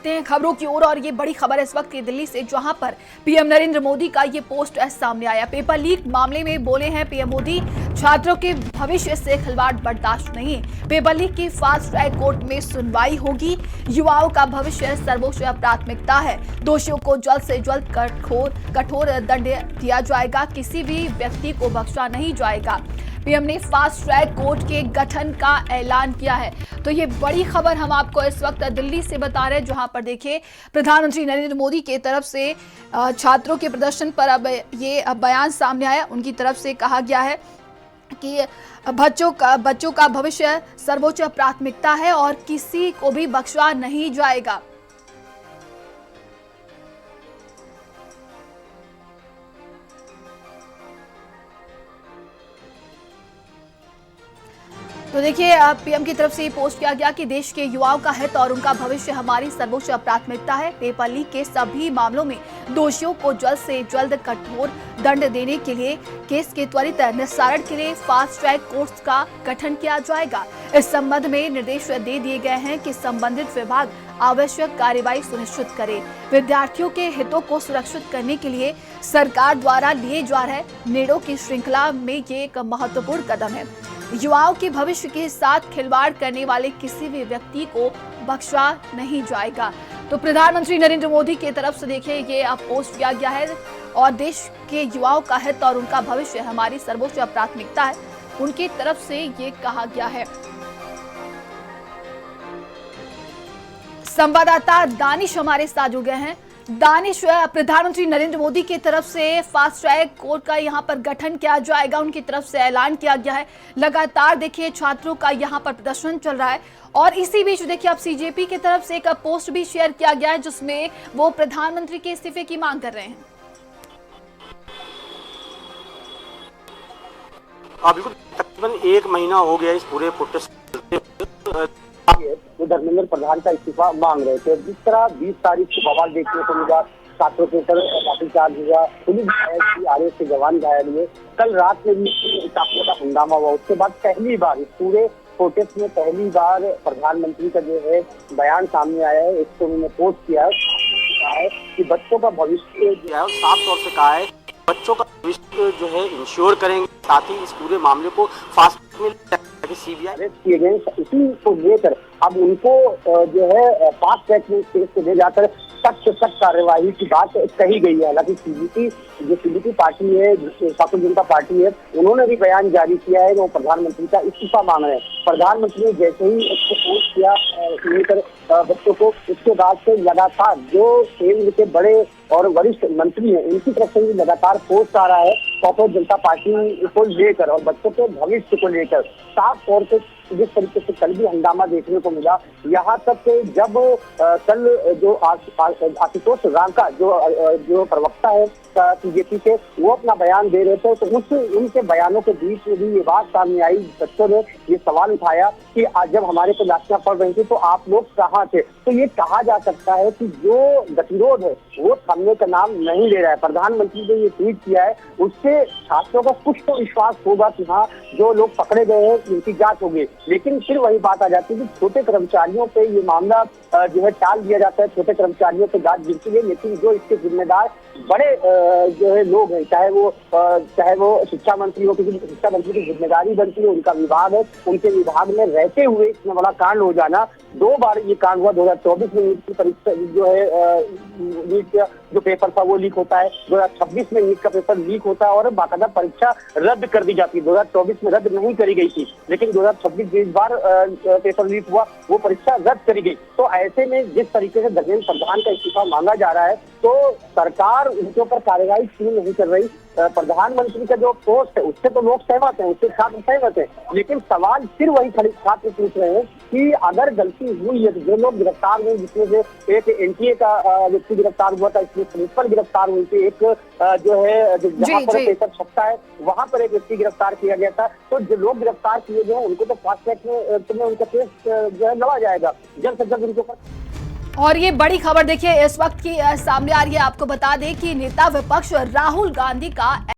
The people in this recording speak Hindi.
बढ़ते हैं खबरों की ओर और ये बड़ी खबर इस वक्त की दिल्ली से, जहां पर पीएम नरेंद्र मोदी का ये पोस्ट सामने आया। पेपर लीक मामले में बोले हैं पीएम मोदी, छात्रों के भविष्य से खिलवाड़ बर्दाश्त नहीं। पेपर लीक की फास्ट ट्रैक कोर्ट में सुनवाई होगी। युवाओं का भविष्य सर्वोच्च प्राथमिकता है। दोषियों को जल्द से जल्द कठोर दंड दिया जाएगा। किसी भी व्यक्ति को बख्शा नहीं जाएगा। पीएम ने फास्ट ट्रैक कोर्ट के गठन का ऐलान किया है। तो ये बड़ी खबर हम आपको इस वक्त दिल्ली से बता रहे हैं, जहां पर देखिए प्रधानमंत्री नरेंद्र मोदी की तरफ से छात्रों के प्रदर्शन पर अब ये बयान सामने आया। उनकी तरफ से कहा गया है कि बच्चों का भविष्य सर्वोच्च प्राथमिकता है और किसी को भी बख्शा नहीं जाएगा। तो देखिए पीएम की तरफ से ये पोस्ट किया गया कि देश के युवाओं का हित और उनका भविष्य हमारी सर्वोच्च प्राथमिकता है। पेपर लीक के सभी मामलों में दोषियों को जल्द से जल्द कठोर दंड देने के लिए केस के त्वरित निस्तारण के लिए फास्ट ट्रैक कोर्ट का गठन किया जाएगा। इस संबंध में निर्देश दे दिए गए हैं कि संबंधित विभाग आवश्यक कार्रवाई सुनिश्चित करे। विद्यार्थियों के हितों को सुरक्षित करने के लिए सरकार द्वारा लिए जा रहे निर्णयों की श्रृंखला में ये एक महत्वपूर्ण कदम है। युवाओं के भविष्य के साथ खिलवाड़ करने वाले किसी भी व्यक्ति को बख्शा नहीं जाएगा। तो प्रधानमंत्री नरेंद्र मोदी की तरफ से देखिए ये अब पोस्ट किया गया है और देश के युवाओं का हित और उनका भविष्य हमारी सर्वोच्च प्राथमिकता है। उनकी तरफ से ये कहा गया है। संवाददाता दानिश हमारे साथ जुड़ गए हैं। दानिश, प्रधानमंत्री नरेंद्र मोदी की तरफ से फास्ट ट्रैक कोर्ट का यहां पर गठन किया जाएगा, उनकी तरफ से ऐलान किया गया है। लगातार देखिए छात्रों का यहां पर प्रदर्शन चल रहा है और इसी बीच देखिए अब सीजेपी की तरफ से एक पोस्ट भी शेयर किया गया है जिसमें वो प्रधानमंत्री के इस्तीफे की मांग कर रहे हैं। बिल्कुल, तकरीबन 1 महीना हो गया इस पूरे प्रोटेस्ट जो धर्मेंद्र प्रधान का इस्तीफा मांग रहे थे। जिस तरह 20 तारीख को बवाल देखने को मिला, छात्रों के ऊपर लाठीचार्ज हुआ, पुलिस आरएएफ के जवान घायल हुए, कल रात में भी छात्रों का हंगामा हुआ। उसके बाद पहली बार इस पूरे प्रोटेस्ट में पहली बार प्रधानमंत्री का जो है बयान सामने आया है। इसको उन्होंने पोस्ट किया है कि बच्चों का भविष्य जो है साफ तौर से कहा है बच्चों का भविष्य जो है इंश्योर करेंगे। साथ ही इस पूरे मामले को फास्ट में सीबीआई अरेस्ट किए गए। इसी को लेकर अब उनको जो है फास्ट ट्रैक में केस को ले जाकर सख्त कार्यवाही की बात कही गई है। हालांकि सीबीपी पार्टी है, शासन जनता पार्टी है, उन्होंने भी बयान जारी किया है। वो प्रधानमंत्री का इस्तीफा मांग रहे हैं। प्रधानमंत्री ने जैसे ही इसको पोस्ट किया लेकर बच्चों को, उसके बाद से लगातार जो केंद्र के बड़े और वरिष्ठ मंत्री हैं उनकी तरफ से भी लगातार पोस्ट आ रहा है कांग्रेस जनता पार्टी को लेकर और बच्चों के भविष्य को लेकर। साफ तौर पे जिस तरीके से कल भी हंगामा देखने को मिला, यहाँ तक कि जब कल जो आशुतोष रांका जो प्रवक्ता है बीजेपी के, वो अपना बयान दे रहे थे तो उनके बयानों के बीच में भी ये बात सामने आई। बच्चों ने ये सवाल उठाया कि आज जब हमारे को लाठियां पड़ रही थी तो आप लोग कहाँ थे। तो ये कहा जा सकता है कि जो गतिरोध है वो थमने का नाम नहीं ले रहा है। प्रधानमंत्री ने ये ट्वीट किया है, उससे छात्रों का कुछ तो विश्वास होगा कि हाँ जो लोग पकड़े गए हैं उनकी जांच होगी। लेकिन फिर वही बात आ जाती है कि छोटे कर्मचारियों पे ये मामला जो है टाल दिया जाता है, छोटे कर्मचारियों पे जांच गिरती है। लेकिन जो इसके जिम्मेदार बड़े जो है लोग हैं, चाहे वो शिक्षा मंत्री हो, क्योंकि शिक्षा मंत्री की जिम्मेदारी बनती है, उनका विभाग है, उनके विभाग में रहते हुए इतना बड़ा कांड हो जाना। 2 बार ये कांड हुआ। 2024 में नीट की परीक्षा जो है नीट जो पेपर था वो लीक होता है, 2026 में नीट का पेपर लीक होता है और बाकायदा परीक्षा रद्द कर दी जाती है। 2024 में रद्द नहीं करी गई थी, लेकिन 2026 जिस बार पेपर लीक हुआ वो परीक्षा रद्द करी गई। तो ऐसे में जिस तरीके से धर्मेंद्र प्रधान का इस्तीफा मांगा जा रहा है तो सरकार उनके ऊपर कार्रवाई क्यों नहीं कर रही। प्रधानमंत्री का जो पोस्ट है उससे तो लोग सहमत हैं, उससे छात्र सहमत हैं, लेकिन सवाल फिर वही छात्र पूछ रहे हैं कि अगर गलती हुई है तो जो लोग गिरफ्तार हुए, जिसमें से एक एनटीए का व्यक्ति गिरफ्तार हुआ था, इसमें प्रिंसिपल गिरफ्तार हुई थी, एक जो है जहाँ पर पेपर छपता है वहां पर एक व्यक्ति गिरफ्तार किया गया था। तो जो लोग गिरफ्तार किए गए उनको तो फास्ट ट्रैक में उनका केस जो है लड़ा जाएगा जल्द से जल्द उनके ऊपर। और ये बड़ी खबर देखिए इस वक्त की सामने आ रही है। आपको बता दें कि नेता विपक्ष राहुल गांधी का